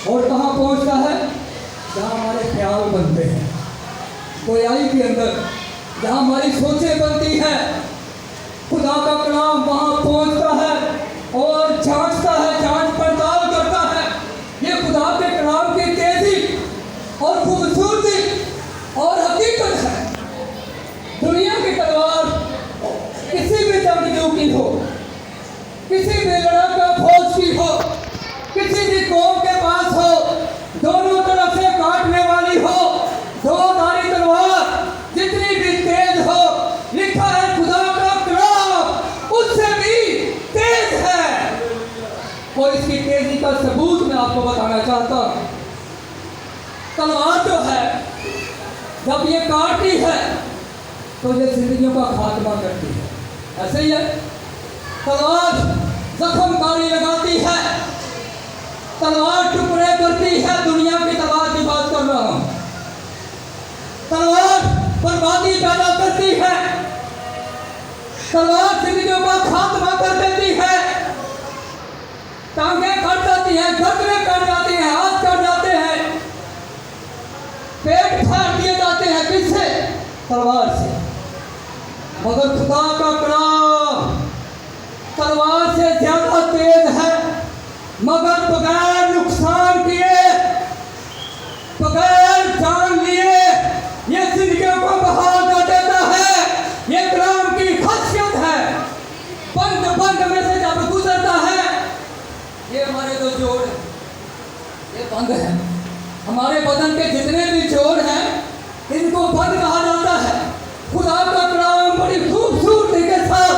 और कहाँ पहुँचता है? जहाँ हमारे ख्याल बनते हैं, गोयाई के अंदर जहाँ हमारी सोचें बनती हैं, खुदा का कलाम वहाँ पहुँचता है और जांचता है, जांच पड़ताल करता है। ये खुदा के कलाम की तेजी और खूबसूरती और हकीकत है। दुनिया की तलवार किसी भी जंगजू की हो, किसी भी लड़ाका फौज की हो, किसी भी कौम के पास हो, दोनों तरफ से काटने वाली हो, दो धारी तलवार जितनी भी तेज हो, लिखा है खुदा का कलाम उससे भी तेज है। और इसकी तेजी का सबूत मैं आपको बताना चाहता हूं। तलवार जो है जब ये काटती है तो ये जिंदगियों का खात्मा करती है, ऐसे ही है। तलवार जख्मकारी लगाती है, तलवार टुकड़े करती है। दुनिया की तलवार की बात कर रहा हूं। तलवार बर्बादी पैदा करती है, तलवार जिंदगियों का खात्मा कर देती है। टांगे कट जाती हैं, गर्दनें कट जाती हैं, हाथ कट जाते हैं, पेट फाड़ दिए जाते हैं। किससे? तलवार से। मगर खुदा का कलाम तलवार से ज्यादा तेज है, मगर बगैर नुकसान किए, बगैर जान लिए ये जिंदगियों को बहाल कर देता है। ये कलाम की खासियत है। बंद बंद में से जब गुजरता है, ये हमारे जो जोड़ है ये बंद है। हमारे बदन के जितने भी जोड़ हैं इनको बंद कहा जाता है। खुदा का कलाम बड़ी खूबसूरती के साथ,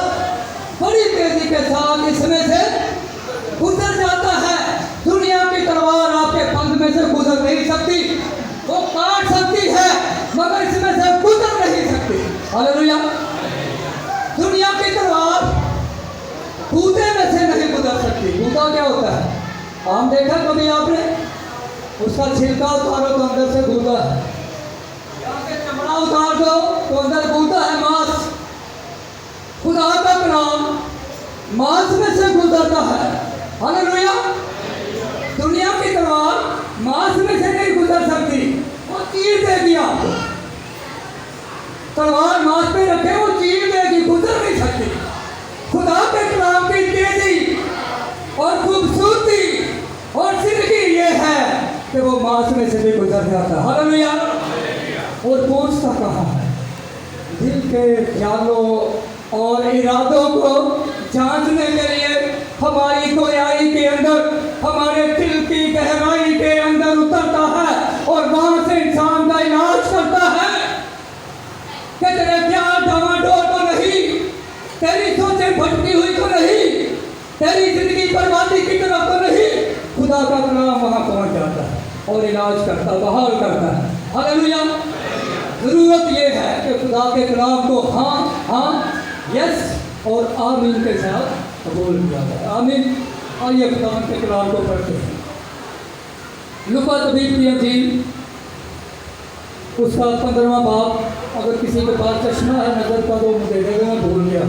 बड़ी तेजी के साथ इसमें से गुजर जाता है। दुनिया की तलवार आपके बंद में से गुजर नहीं सकती। वो काट सकती है मगर इसमें से गुजर नहीं सकती। हालेलुया। दुनिया की तलवार बूते में से नहीं गुजर सकती। बूता क्या होता है? आम देखा कभी आपने? उसका छिलका उतारो तो अंदर से गूदा है, यहाँ से चमड़ा उतार दो तो अंदर गूदा है, मांस। खुदा का कलाम मांस में से गुजरता है। हालेलुया। दुनिया की तलवार मांस में से नहीं गुजर सकती, वो चीर देगी आपको। तलवार मांस पे रखे वो चीर देगी, गुजर नहीं सकती। खुदा के कलाम की तेजी और खूबसूरती और जिंदगी ये है कि वो मांस में से भी गुजर जाता है। हालेलुया। और पहुंचता कहाँ है? दिल के ख्यालों और इरादों को जांचने के लिए हमारी गोयाई के अंदर, हमारे दिल की गहराई के अंदर उतरता है और वहां से इंसान का इलाज करता है कि तेरे ख्याल डामाडोल तो नहीं, तेरी सोचें भटकी हुई तो नहीं, तेरी जिंदगी बर्बादी की तरफ तो नहीं। खुदा का कलाम वहां पहुंच जाता है और इलाज करता, बहाल करता है। हालेलुया। जरूरत यह है कि खुदा के कलाम को हाँ हाँ, यस और आमीन के साथ कबूल किया जाए। आमीन। आइए खुदा के कलाम को पढ़ते हैं। लूका तबीब की अंजील उसका 15वां बाब। अगर किसी के पास चश्मा है नजर का तो मुझे दे देगा, मैं भूल गया।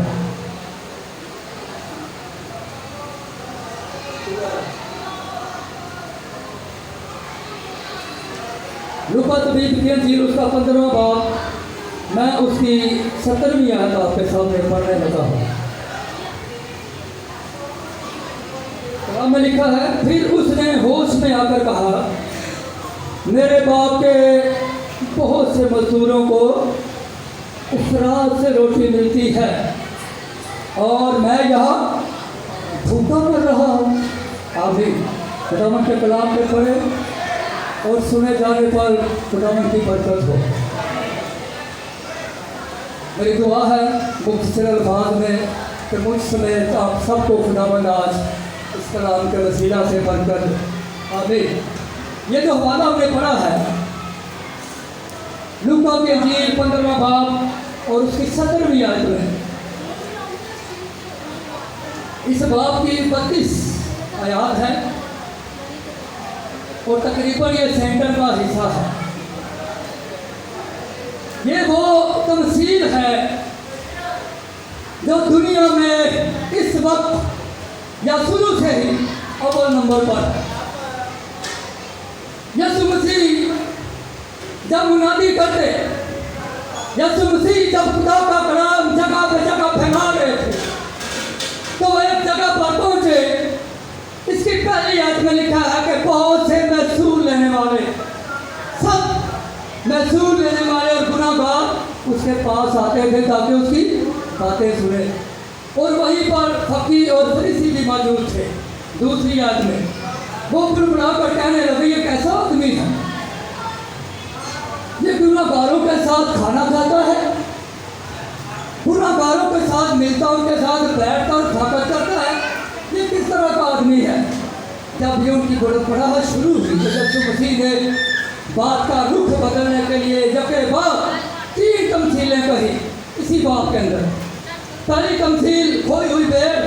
लूका तबीब की अंजील उसका 15वां बाब। मैं उसकी 17वीं आयत आपके सामने पढ़ने लगा हूँ। कलाम में लिखा है, फिर उसने होश में आकर कहा, मेरे बाप के बहुत से मजदूरों को इस रात से रोटी मिलती है और मैं यहाँ भूखा मर रहा हूँ। आमीन। खुदावंद के कलाम पे पढ़े और सुने जाने पर खुदावंद की बरकत हो। मेरी दुआ है मुख्तसर अल्फाज में कि मुझ समेत आप सबको खुदावंद आज इस कलाम के वसीला से बरकत। आमीन। ये जो हवाला हमने पढ़ा है लूका की अंजील 15वां बाब और उसकी 17वीं आयत में, इस बाब की 32 आयत है और तकरीबन ये सेंटर का हिस्सा है। ये वो तमसील है जो दुनिया में इस वक्त या शुरू से ही अव्वल नंबर पर है। जब मुनादी करते, यसु मसीह जब खुदा का कलाम जगह पे जगह फैला रहे थे, तो वो एक जगह पर पहुंचे। इसकी पहली आयत में लिखा है कि बहुत से महसूल लेने वाले, सब महसूल लेने वाले और गुनाहगार उसके पास आते थे ताकि उसकी बातें सुने, और वहीं पर फकीर और फरीसी भी मौजूद थे। दूसरी आयत में वो बुलबुला कर कहने लगे, ये कैसा आदमी है, ये गुनाहगारों के साथ खाना खाता है, गुनाहगारों के साथ मिलता, उनके साथ बैठता और खाकर करता है, ये किस तरह का आदमी है। जब ये उनकी बड़बड़ाहट शुरू हुई तो यसु मसीह ने बात का रुख बदलने के लिए जबकि बाद 3 तमसीलें कही इसी बात के अंदर। पहली तमसील खोई हुई भेड़,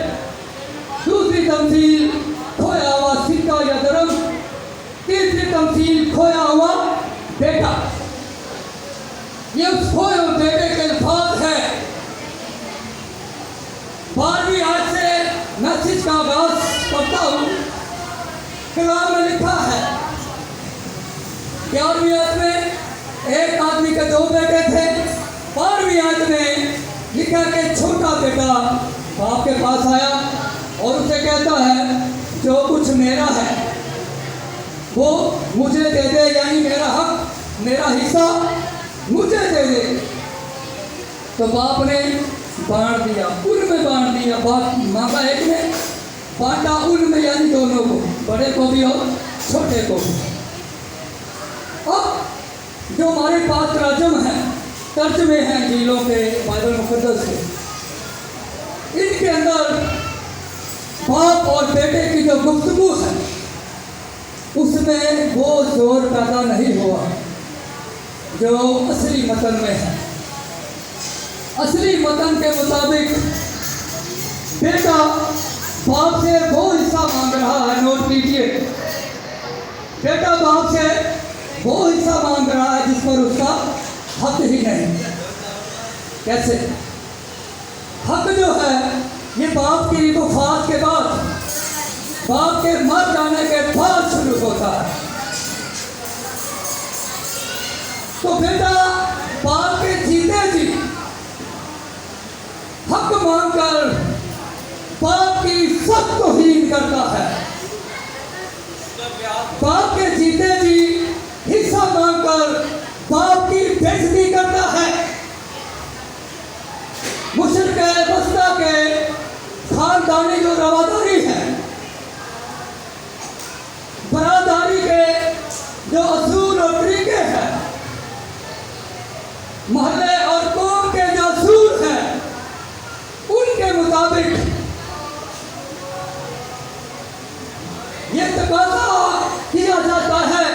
दूसरी तमसील खोया हुआ सिक्का या दरम, तीसरी तमसील खोया हुआ बेटा। ये उस खोए हुए बेटे के अल्फाज है। 12वीं आयत से मैसेज का आगाज करता हूँ। कलाम में लिखा है 11वीं आयत में एक आदमी के 2 बेटे थे। 12वीं आयत में लिखा कि छोटा बेटा बाप के पास आया और उसे कहता है, जो कुछ मेरा है वो मुझे दे दे, यानी मेरा हक, मेरा हिस्सा मुझे दे दे। तो बाप ने बांट दिया, उनमें बांट दिया। बाप मांगा एक में, बांटा उनमें, यानी दोनों को, बड़े को भी और छोटे को भी। अब जो हमारे पास तर्जुम है, तर्जुमे हैं झीलों के, बाइबल मुकद्दस के, इनके अंदर बाप और बेटे की जो गुफ्तगू है उसमें वो जोर पैदा नहीं हुआ जो असली मतन में है। असली मतन के मुताबिक बेटा बाप से वो हिस्सा मांग रहा है, नोट कीजिए, बेटा बाप से वो हिस्सा मांग रहा है जिस पर उसका हक ही नहीं। कैसे? हक जो है ये बाप की वफात के बाद, बाप के मर जाने के बाद शुरू होता है। तो बेटा बाप के जीते जी हक मांगकर बाप की सख्त तौहीन करता है। बाप के जीते जी हिस्सा मांगकर बाप की बेइज्जती करता है। मुशरिक वस्ता के खानदानी जो रवादारी है, बरादारी के जो असूल और तरीके हैं, मोहल्ले और कौम के जो असूल हैं, उनके मुताबिक ये तकाज़ा किया जाता है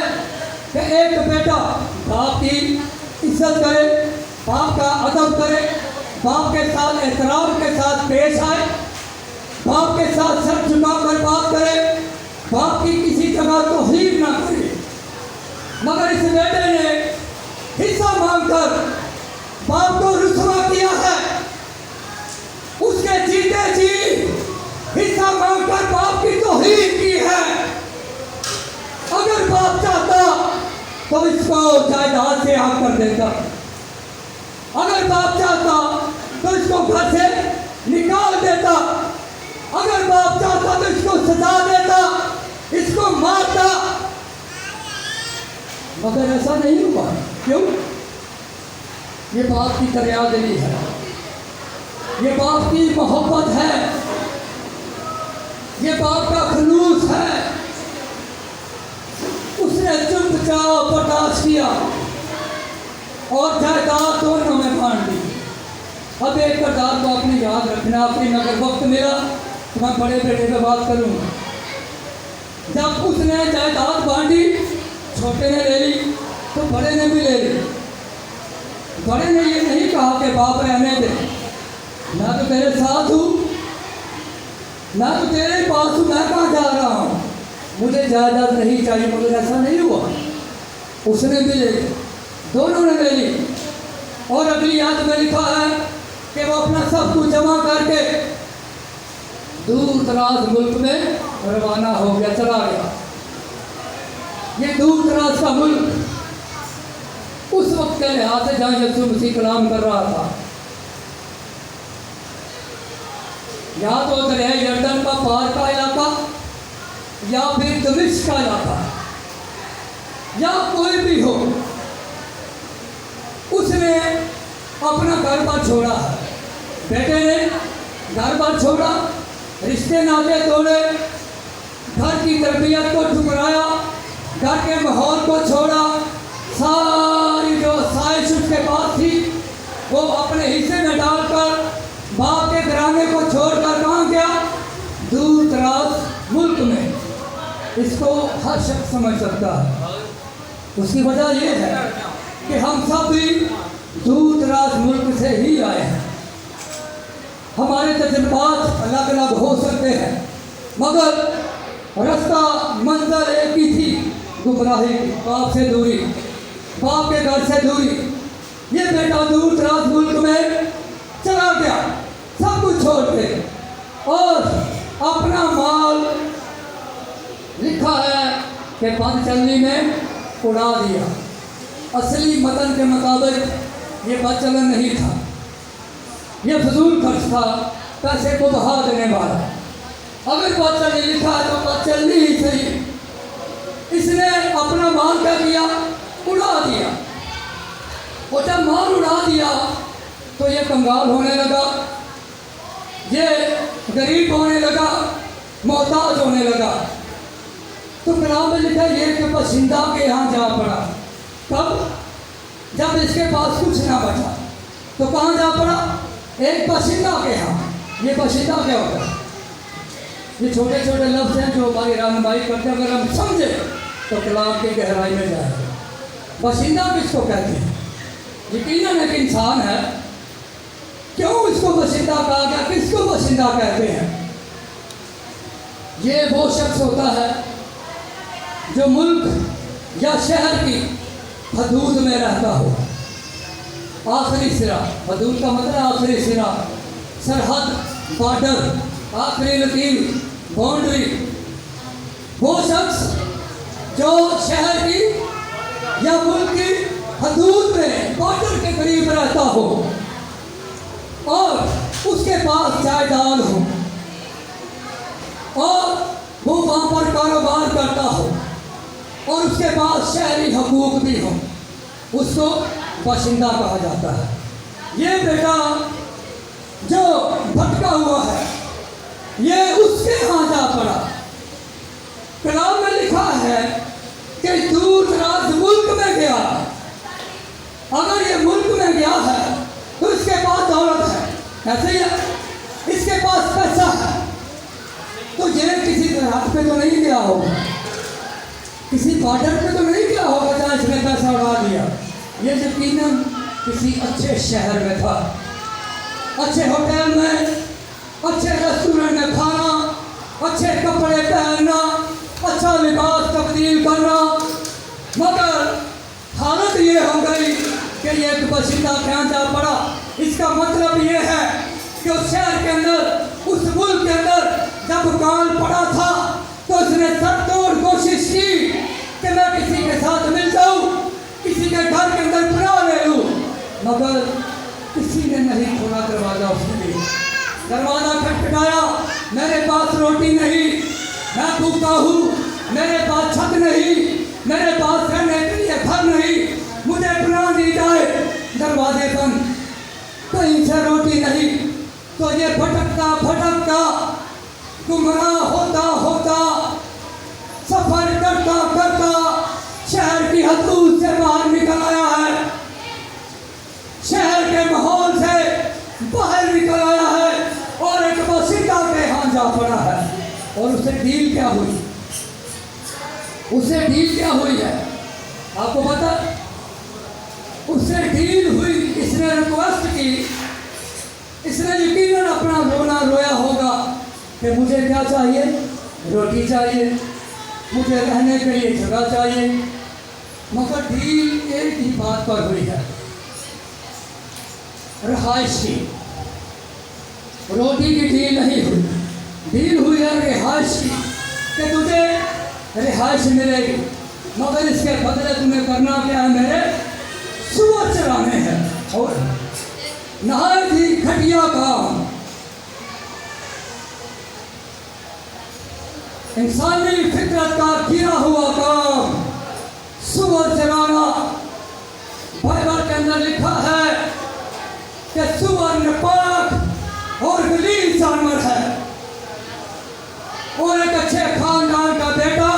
कि एक बेटा बाप की इज्जत करे, बाप का अदब करे, बाप के साथ एहतराम के साथ पेश आए, बाप के साथ सर झुकाकर बात करे, बाप की किसी जगह तौहीन ना करे। मगर इस बेटे ने हिस्सा मांगकर बाप को रुसवा किया है। उसके जीते जी हिस्सा मांगकर बाप की तौहीन की है। अगर बाप चाहता तो इसको जायदाद से आग कर देता, अगर बाप चाहता तो इसको घर से निकाल देता, अगर बाप चाहता तो इसको सजा देता, इसको मारता। मगर ऐसा नहीं हुआ। क्यों? ये बाप की दरियादिली है, ये बाप की मोहब्बत है, ये बाप का खलूस है। उसने चुपचाप बर्दाश्त किया और जायदाद दोनों में बांट दी। अब एक किरदार को आपने याद रखना, अपनी अगर वक्त मिला तो मैं बड़े बेटे पे बात करूँगा। जब उसने जायदाद बांटी, छोटे ने ले ली तो बड़े ने भी ले ली। बड़े ने ये नहीं कहा कि बाप रहने दे, मैं तो तेरे साथ हूँ, मैं तो तेरे पास हूँ, मैं कहाँ जा रहा हूँ, मुझे जायदाद नहीं चाहिए। मगर ऐसा नहीं हुआ, उसने भी ले ली, दोनों ने ले ली। और अगली आयत में लिखा है कि वो अपना सब कुछ जमा करके दूर दराज मुल्क में रवाना हो गया, चला गया। ये दूर दराज का मुल्क वक्त के लिहाज से जहाँ यीशु मसीह कलाम कर रहा था, या तो दरिया यरदन का पार का इलाका, या फिर दमिश्क का इलाका, या कोई भी हो, उसने अपना घर बार छोड़ा है। बेटे ने घर बार छोड़ा, रिश्ते नाते तोड़े, घर की तरबियत को ठुकराया, घर के माहौल को छोड़ा, सारी जो आसाइश उसके पास थी वो अपने हिस्से में डालकर बाप के घराने को छोड़कर कहाँ गया? दूर दराज मुल्क में। इसको हर शख्स समझ सकता है। उसकी वजह यह है कि हम सब भी दूर दराज मुल्क से ही आए हैं। हमारे तजुर्बात अलग अलग हो सकते हैं, मगर रास्ता मंजिल एक ही थी, गुमराही, बाप से दूरी, बाप के घर से दूरी। ये बेटा दूर दराज मुल्क में चला गया, सब कुछ छोड़ के, और अपना माल लिखा है कि बदचलनी में उड़ा दिया। असली मतन के मुताबिक ये बदचलन नहीं था, ये फजूल खर्च था, पैसे को बहा देने वाला। अगर बदचलनी लिखा है तो बदचलनी ही सही। इसने अपना माल क्या किया? उड़ा दिया। और जब माल उड़ा दिया तो ये कंगाल होने लगा, ये गरीब होने लगा, मोहताज होने लगा। तो कलाम में लिखा ये कि बशिंदा के यहाँ जा पड़ा। कब? जब इसके पास कुछ ना बचा तो कहाँ जा पड़ा? एक बशिंदा के यहाँ। ये बशिंदा क्या होता है? ये छोटे छोटे लफ्ज़ हैं जो हमारी रहनुमाई करते हैं। अगर हम समझे तो कलाम की गहराई में जाएगा। बशिंदा किसको कहते हैं? यकीनन एक इंसान है। क्यों इसको बशिंदा कहा गया? किसको बशिंदा कहते हैं? ये वो शख्स होता है जो मुल्क या शहर की हदूद में रहता हो। आखिरी सिरा, हदूद का मतलब आखिरी सिरा, सरहद, बॉर्डर, आखिरी लकीर, बाउंड्री। वो शख्स जो शहर की या मुल्क की हदूद में, बॉर्डर के करीब रहता हो और उसके पास जायदाद हो और वो वहाँ पर कारोबार करता हो और उसके पास शहरी हकूक भी हो, उसको बाशिंदा कहा जाता है। ये बेटा जो भटका हुआ है, ये उसके यहाँ जा पड़ा। कलाम में लिखा है कि दूर दराज मुल्क में गया। अगर ये मुल्क में गया है तो इसके पास दौलत है, ऐसे ही है, इसके पास पैसा है। तो ये किसी रात पे तो नहीं गया होगा, किसी बॉर्डर पे तो नहीं गया होगा जहाँ इसने पैसा उड़ा दिया। ये यकीनन किसी अच्छे शहर में था, अच्छे होटल में, अच्छे रेस्टोरेंट में खाना, अच्छे कपड़े पहनना, अच्छा लिबास तब्दील करना। मगर हालत ये हो गई कि ये एक बशिंदा क्या जा पड़ा। इसका मतलब ये है कि उस शहर के अंदर, उस मुल्क के अंदर जब काल पड़ा था तो उसने सरतोड़ कोशिश की कि मैं किसी के साथ मिल जाऊं, किसी के घर के अंदर पना ले लूं, मगर किसी ने नहीं खोला दरवाजा उसके लिए। दरवाजा खटखटाया, मेरे पास रोटी नहीं, मैं भूखा हूँ, मेरे पास छत नहीं, मेरे पास रहने के लिए घर नहीं, मुझे पना दी जाए। दरवाजे बंद, कहीं से रोटी नहीं। तो ये भटकता भटकता, गुमराह होता होता, सफर करता करता शहर की हदूद से बाहर निकल आया है, शहर के माहौल से बाहर निकल आया है और एक बशिंदा के यहाँ जा पड़ा है। और उसे डील क्या हुई? उसे डील क्या हुई है आपको पता? उससे डील हुई, इसने रिक्वेस्ट की, इसने यकीनन अपना रोना रोया होगा कि मुझे क्या चाहिए? रोटी चाहिए, मुझे रहने के लिए जगह चाहिए। मगर डील एक ही बात पर हुई है, रिहाइश की। रोटी की डील नहीं हुई, डील हुई है रिहाइश की कि तुझे रिहाइश मिलेगी, मगर इसके बदले तुम्हें करना क्या है? मेरे सुअर चराने हैं और नहायत ही घटिया काम। इंसानी फितरत का गिरा हुआ काम सुअर चराना। बाइबल के अंदर लिखा है कि सुअर नापाक और गलीज जानवर है और एक अच्छे खानदान का बेटा,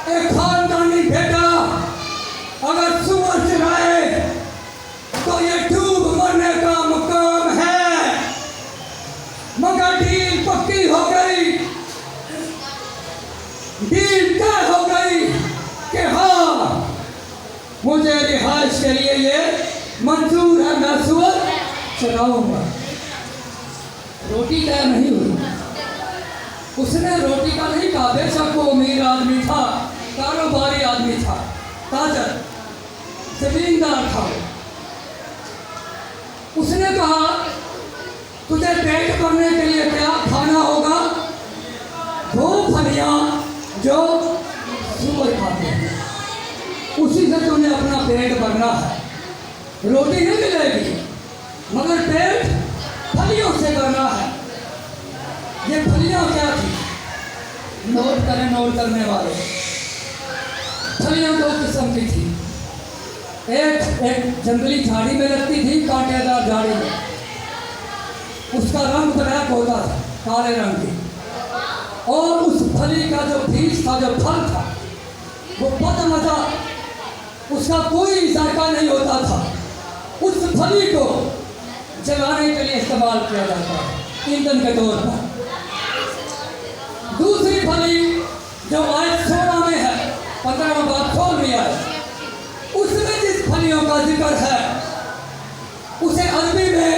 एक खानदानी बेटा अगर सुअर चराए तो ये डूब मरने का मुकाम है। मगर डील पक्की हो गई, डील तय हो गई कि हाँ मुझे रिहाइश के लिए ये मंजूर है, मैं सुअर चराऊंगा। रोटी तय नहीं हुई। उसने रोटी का नहीं कहा, बेशक वो अमीर आदमी था, कारोबारी आदमी था, ताजर जमींदार था। उसने कहा तुझे पेट भरने के लिए क्या खाना होगा? 2 फलियां जो सुअर खाते हैं, उसी से तुमने अपना पेट भरना है। रोटी नहीं मिलेगी मगर पेट फलियों से भरना है। ये फलियां क्या थी? नोट करें, नोट करने वाले। फलियां 2 किस्म की थी। एक जंगली झाड़ी में लगती थी, कांटेदार झाड़ी में, उसका रंग ब्लैक होता था, काले रंग की। और उस फली का जो बीज था, जो फल था, वो बदमजा, उसका कोई जायका नहीं होता था। उस फली को जलाने के लिए इस्तेमाल किया जाता है ईंधन के तौर पर। दूसरी फली जो आयत 16 में है, 15वां बाब खोल लिया है, उसमें जिस फलियों का जिक्र है उसे अरबी में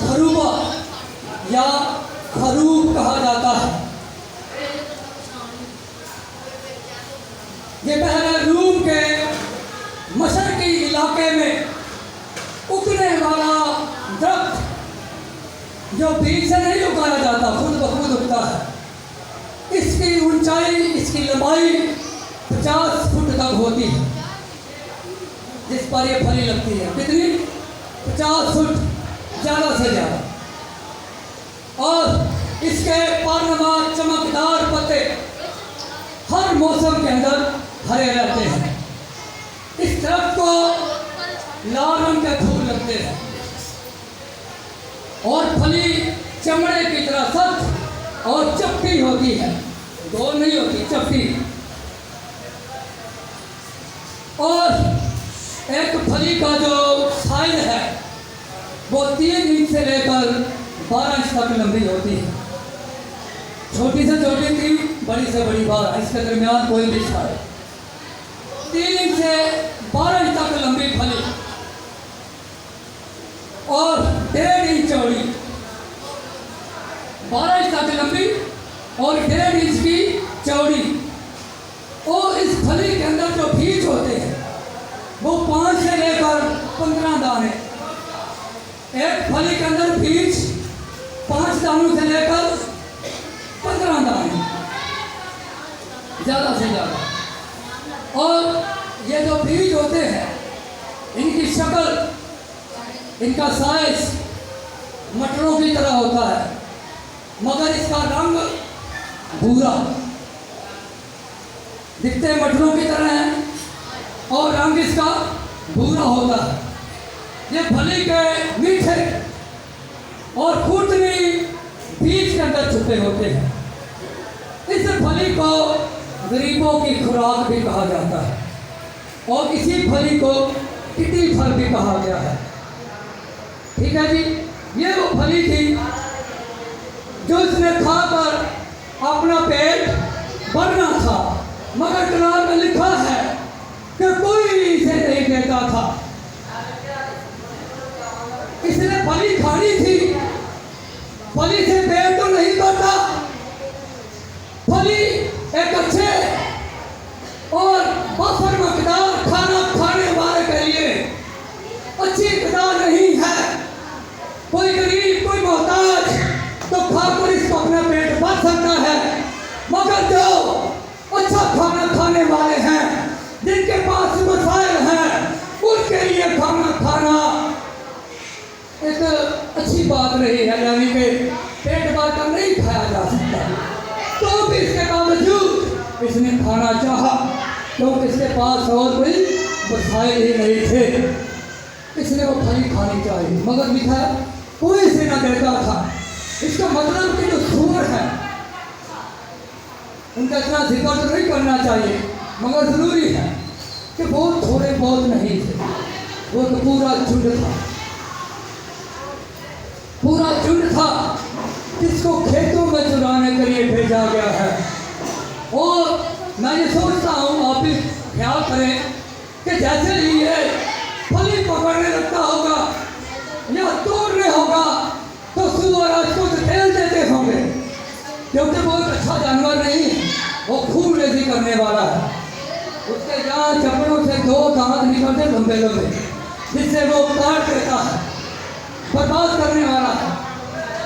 खरूबा या खरूब कहा जाता है। ये पहले रूम के मशरकी इलाके में उगने वाला दरख्त जो बीज से नहीं उगाया जाता, खुद ब खुद उगता है। इसकी ऊंचाई, इसकी लंबाई 50 फुट तक होती है, जिस पर ये फली लगती है। कितनी? 50 फुट, ज़्यादा से ज़्यादा। और इसके पारनमा चमकदार पत्ते हर मौसम के अंदर हरे रहते हैं। इस दरख्त को लाल रंग के फूल लगते हैं और फली चमड़े की तरह सख्त और चपटी होती है, गोल नहीं होती, चपटी। और एक फली का जो साइज है वो 3 इंच से लेकर 12 इंच तक लंबी होती है। छोटी से छोटी 3, बड़ी से बड़ी 12, इसके दरमियान कोई भी साइज। 3 इंच से 12 इंच तक लंबी फली और 1.5 इंच चौड़ी, 12 इंच तक लंबी और 1.5 इंच की चौड़ी। और इस फली के अंदर जो बीज होते हैं वो 5 से लेकर 15 दाने। एक फली के अंदर बीज 5 दानों से लेकर 15 दाने, ज़्यादा से ज़्यादा। और ये जो बीज होते हैं इनकी शक्ल, इनका साइज मटरों की तरह होता है, मगर इसका रंग भूरा। दिखते मटरों की तरह है और रंग इसका भूरा होता है। ये फली के मीठे और खूंटनी बीज के अंदर छुपे होते हैं। इस फली को गरीबों की खुराक भी कहा जाता है और इसी फली को टिटी फल भी कहा गया है। ठीक है जी, ये वो फली थी जो इसने खाकर अपना पेट भरना था, मगर कुरान में लिखा है कि कोई इसे नहीं देता था। इसने फली खानी थी, फली से पेट तो नहीं भरता। फली एक अच्छे और बफर मकदार खाना खाने वाले के लिए अच्छी मकदार नहीं है। कोई गरीब, कोई मोहताज तो खाकर इसको अपना पेट भर सकता है, मगर जो अच्छा खाना खाने वाले हैं, जिनके पास मसाइल हैं, इसने खाना चाहा, क्योंकि इसके पास और कोई वसाइल ही नहीं थे। इसने वो फली खानी चाहिए, मगर लिखा है कोई इसे ना देता था। इसका मतलब कि जो सूअर है उनका इतना जिक्र तो नहीं करना चाहिए, मगर जरूरी है कि बहुत थोड़े बहुत नहीं थे, वो तो पूरा झुंड था, पूरा झुंड था जिसको खेतों में चुराने के लिए भेजा गया है। और मैं ये सोचता हूँ, आप भी ख्याल करें कि जैसे ही ये फली पकड़ने लगता होगा या तोड़ने होगा तो सुअर उसको धकेल देते होंगे, क्योंकि वो एक अच्छा जानवर नहीं, वो खूब रेजी करने वाला है। उसके जहाँ चपड़ों से 2 दांत निकलते लंबे लंबे, जिससे वो काट देता है, बर्बाद करने वाला है,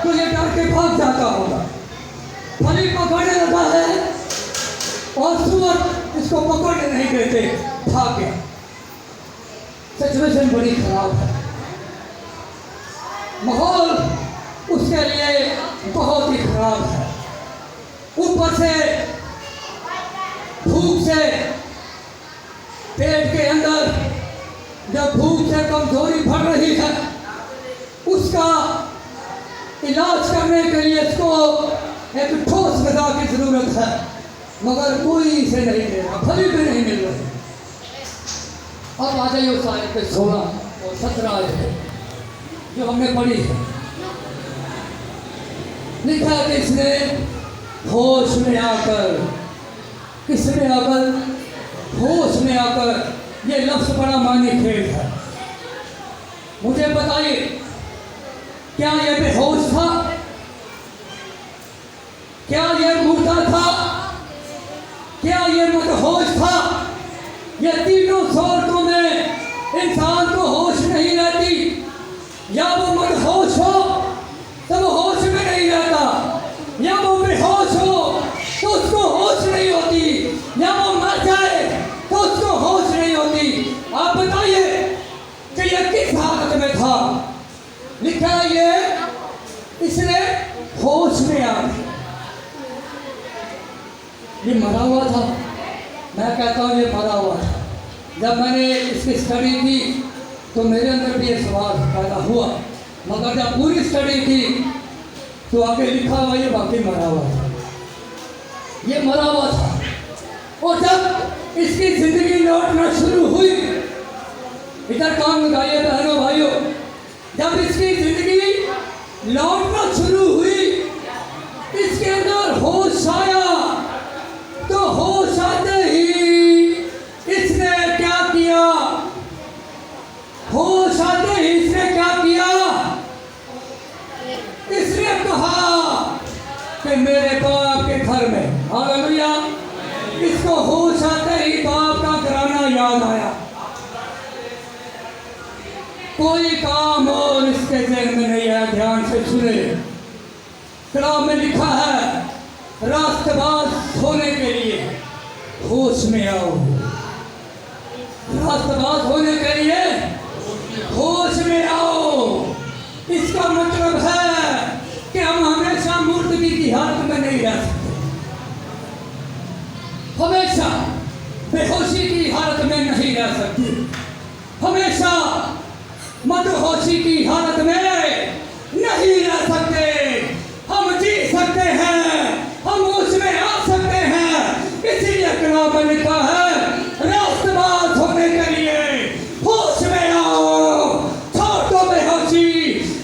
तो ये डर के भाग जाता होगा। फली पकड़ने लगा है और सुअर इसको पकड़ने नहीं देते, भाग गया। सिचुएशन बड़ी खराब है, माहौल उसके लिए बहुत ही खराब है। ऊपर से भूख से पेट के अंदर जब भूख से कमजोरी बढ़ रही है, उसका इलाज करने के लिए इसको एक ठोस गज़ा की जरूरत है, मगर कोई इसे नहीं दे रहा, फली भी नहीं मिल रही। अब आ जाइए उस आयत पे 16 और 17 आयत जो हमने पढ़ी है। लिखा है कि इसने होश में आकर, किसने आकर? होश में आकर। ये लफ्ज़ बड़ा मानी खेल है। मुझे बताइए, क्या ये बेहोश था? क्या ये मुर्दा था? क्या ये मदहोश था? ये तीनों सूरतों में इंसान को होश नहीं रहती। या वो मदहोश हो तो वो होश में नहीं रहता, या वो बेहोश हो तो उसको होश नहीं होती, या वो मर जाए तो उसको होश नहीं होती। आप बताइए कि ये किस हालत में था? लिखा है ये इसने होश में आ गया। ये मरा हुआ था, मैं कहता हूँ ये मरा हुआ था। जब मैंने इसकी स्टडी की तो मेरे अंदर भी ये सवाल पैदा हुआ, मगर जब पूरी स्टडी की तो आगे लिखा हुआ ये वाकई मरा हुआ था, ये मरा हुआ था। और जब इसकी जिंदगी लौटना शुरू हुई, इधर काम लगाइए बहनों भाइयों, जब इसकी जिंदगी लौटना शुरू हुई, इसके अंदर होश आया, तो होश आते ही इसने क्या किया? होश आते ही इसने क्या किया? इसने कहा कि मेरे बाप के घर में, हालेलुया, इसको होश आते ही बाप का घराना याद आया। कोई काम और इसके ज़हन में नहीं आया। ध्यान से सुने, कलाम में लिखा है रास्तबाज होने के लिए होश में आओ। रास्तबाज होने के लिए होश में आओ। इसका मतलब है कि हम हमेशा मुर्दगी की हालत में नहीं रह सकते, हमेशा बेहोशी की हालत में नहीं रह सकते, हमेशा मदहोशी की हालत में नहीं रह सकते। हम जी सकते हैं, हम उसमें आ सकते हैं। इसीलिए कलाम में लिखा है रास्तबाज होने के लिए होश में आओ। छोड़ दो बेहोशी,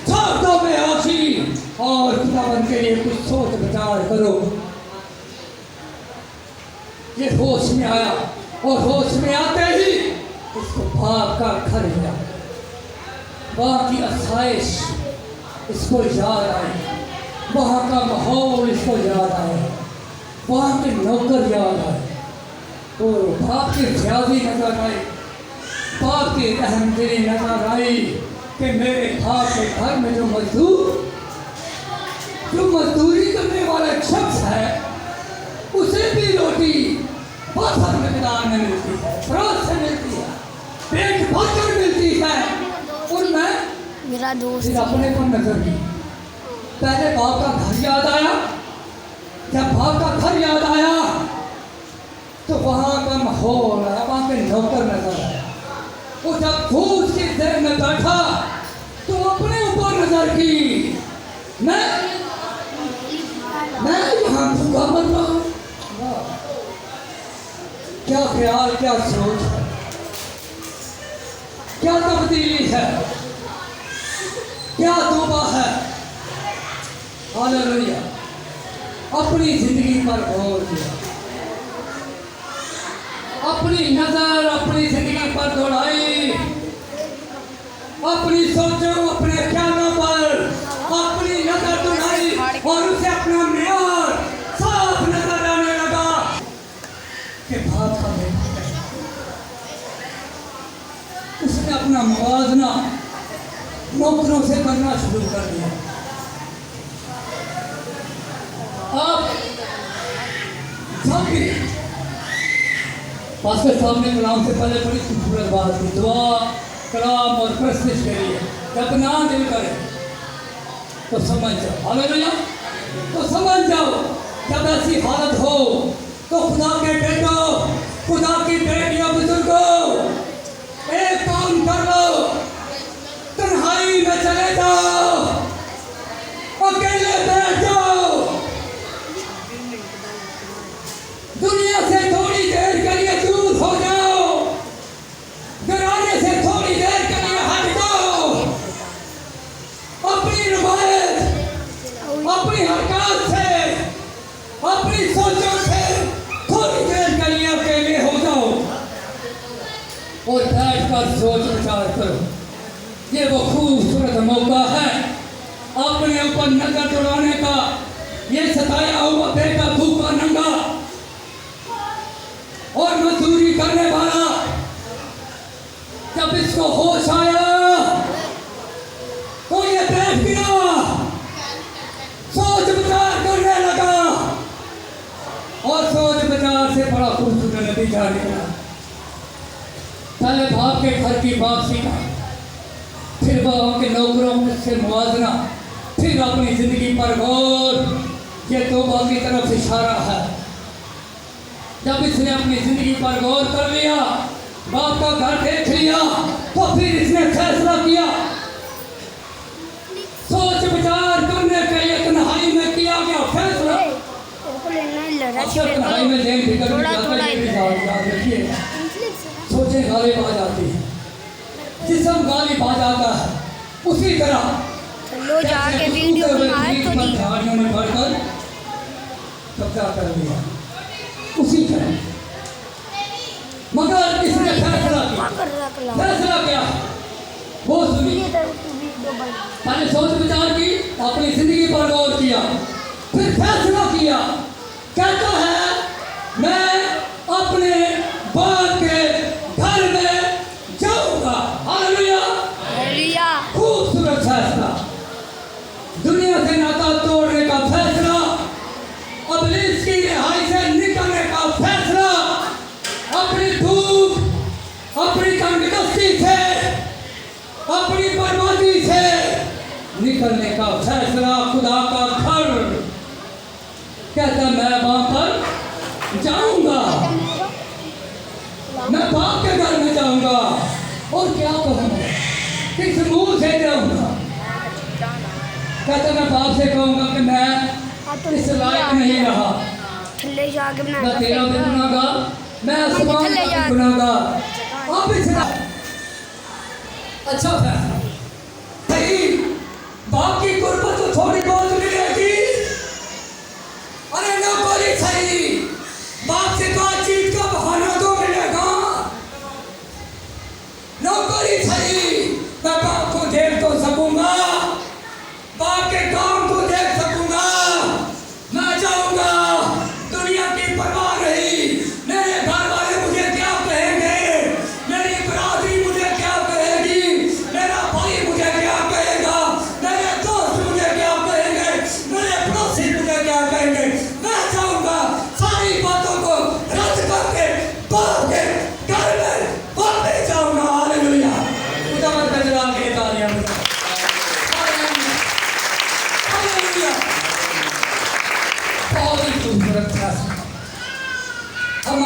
छोड़ दो बेहोशी और खुदावंद के लिए कुछ सोच विचार करो। ये होश में आया और होश में आते ही इसको बाप का घर मिला, बाप की आसाइश इसको याद आए, वहाँ का माहौल इसको याद आए, वहाँ के नौकर याद आए, तो बाप की ज़्यादती नजर आई, बाप की रहमदिली नजर आई कि मेरे बाप के घर में जो मजदूरी करने वाला एक शख्स है, उसे भी रोटी बहुत मकदार में मिलती है, रोज से मिलती है, पेट भरकर मिलती है। और मैं मेरा दोस्त अपने पर नजर दी। पहले बाप का घर याद आया। जब बाप का घर याद आया तो वहाँ का माहौल है, वहाँ के नौकर नजर आया। वो जब फूस की देर में बैठा तो अपने ऊपर नजर की, मैं यहाँ भूखा मर रहा हूँ। क्या ख्याल, क्या सोच है, क्या तब्दीली है, क्या तौबा है। हालेलुया। अपनी जिंदगी पर गौर किया, अपनी नजर अपनी जिंदगी पर दौड़ाई, अपनी सोचों अपने ख्यालों पर अपनी नजर दौड़ाई और उसे अपना मेयार साफ नजर आने लगा कि बात का उसने अपना मुवाजना नौकरों से करना शुरू कर दिया। आप जब भी पास्टर साहब ने कलाम से पहले बड़ी खूबसूरत बात की, दुआ कलाम और प्रस्तुत करिए, जब ना दिल करे तो समझ जाओ। हालेलुया। तो समझ जाओ जब ऐसी हालत हो तो खुदा के बेटो, खुदा की बेटियां, बुजुर्गों, एक काम कर लो, तन्हाई में चले जाओ, अकेले बैठ जाओ, दुनिया से थोड़ी देर के लिए दूर हो जाओ, घराने से थोड़ी देर के लिए हट जाओ, अपनी रवायत, अपनी हरकत से, अपनी सोचों से थोड़ी देर के लिए अकेले हो जाओ और बैठ कर सोच विचार करो। ये वो खूबसूरत मौका है अपने ऊपर नजर दौड़ाने का। ये सताया हुआ बेटा भूखा नंगा और मजदूरी करने वाला, जब इसको होश आया तो ये बैठ गया, सोच विचार करने लगा और सोच विचार से बड़ा खूबसूरत नतीजा निकला। पहले बाप के घर की वापसी का, फिर बाप के नौकरों से मुआवजा, फिर अपनी जिंदगी पर गौर। ये तौबा की तरफ इशारा है। जब इसने अपनी जिंदगी पर गौर कर लिया, बाप का घर देख लिया, तो फिर इसने फैसला किया, सोच विचार करने के लिए तन्हाई में किया गया फैसला। तन्हाई में देख फिकर भी जाता है, याद रखिए, सोचें गालिब आ जाती है, जिस्म गालिब आ जाता है। उसी तरह लो जाके वीडियो बनाए तो नहीं, झाड़ियों में भरकर कब्जा कर लिया, उसी तरह। मगर इसने फैसला किया, फैसला क्या वो सुनिए। पहले सोच विचार की, अपनी जिंदगी पर गौर किया, फिर फैसला किया। कहता है मैं अपने बाप के घर में जाऊंगा। हालेलुया। हालेलुया। खूबसूरत फैसला, दुनिया से नाता तोड़ने का फैसला, इब्लीस की रिहाई से निकलने का फैसला, अपनी भूख, अपनी तंगदस्ती से, अपनी बर्बादी से निकलने का फैसला। खुदा का घर, कहता मैं वहां पर जाऊंगा, मैं बाप के घर में जाऊंगा और क्या कहूंगा, किस मुंह से जाऊंगा। कहता मैं बाप से कहूंगा कि मैं इस लायक नहीं रहा, मैं तेरा भी गुनाहगार, मैं आसमान का भी गुनाहगार। अब इस अच्छा फैसला सही, बाप की गुर्बत तो थोड़ी बहुत मिलेगी। अरे नौकरी सही, बाप से बातचीत का बहाना तो मिलेगा। नौकरी सही, मैं बाप को देख तो सकूंगा, बाप के काम को देख सकूंगा, मैं जाऊंगा, दुनिया की परवाह नहीं, मेरे घर वाले मुझे क्या कहेंगे, मेरी बरादरी मुझे क्या कहेगी, मेरा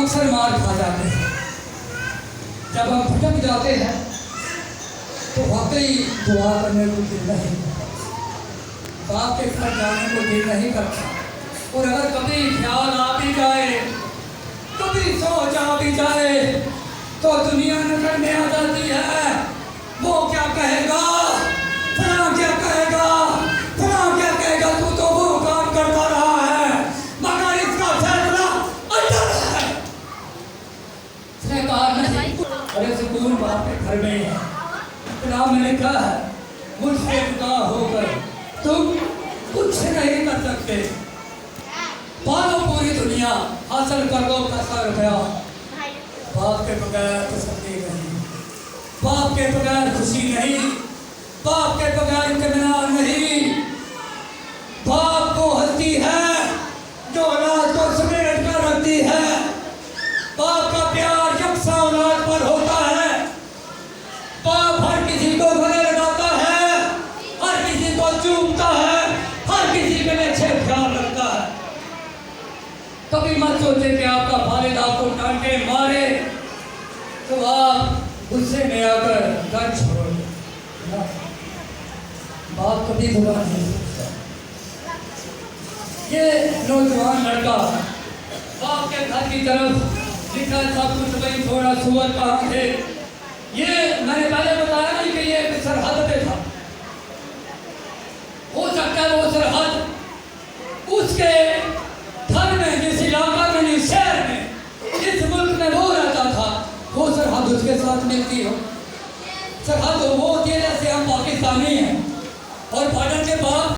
अक्सर मार खा जाते हैं। जब हम भटक जाते हैं तो वाकई दुआ करने को दिल नहीं करता, बाप के घर जाने को दिल नहीं करता। और अगर कभी ख्याल आ भी जाए, कभी सोच आ भी जाए, तो दुनिया नजर में आ जाती है। वो क्या कहेगा, फलां क्या कहेगा, फलां क्या कहेगा, तू तो वो काम करता रहा है, मगर इसका फैसला अटल है। उसने कहा नहीं, अरे सुकून बाप के घर में है। इतना मैंने कहा है, मुझसे जुदा होकर तुम कुछ नहीं कर सकते। पालो पूरी दुनिया, हासिल कर लो पैसा रुपया, बाप के बगैर तसल्ली नहीं, बाप के बगैर खुशी नहीं, बाप के बगैर इत्मीनान नहीं। बाप को हस्ती है जो औलाद को समेट कर रखती है। बाप का प्यार यकसा औलाद पर होता है। बाप हर किसी को गले लगाता है, हर किसी को चूमता है, हर किसी के लिए अच्छे ख्याल रखता है। कभी मत सोचे कि आपका वालिद आपको डांटे मारे तो आप गुस्से में आकर घर छोड़ दो। बाप कभी बुरा नहीं सोचता। ये नौजवान लड़का बाप के घर की तरफ लिखा था, कुछ भाई थोड़ा सुअर कहाँ थे। ये मैंने पहले बताया ना कि ये सरहद पे था। हो सकता है वो सरहद उसके घर में, जिस इलाका में, जिस शहर में, जिस मुल्क में वो रहता था, वो सरहद उसके साथ मिलती हो। सरहद वो होती है जैसे हम पाकिस्तानी हैं और बॉर्डर के बाद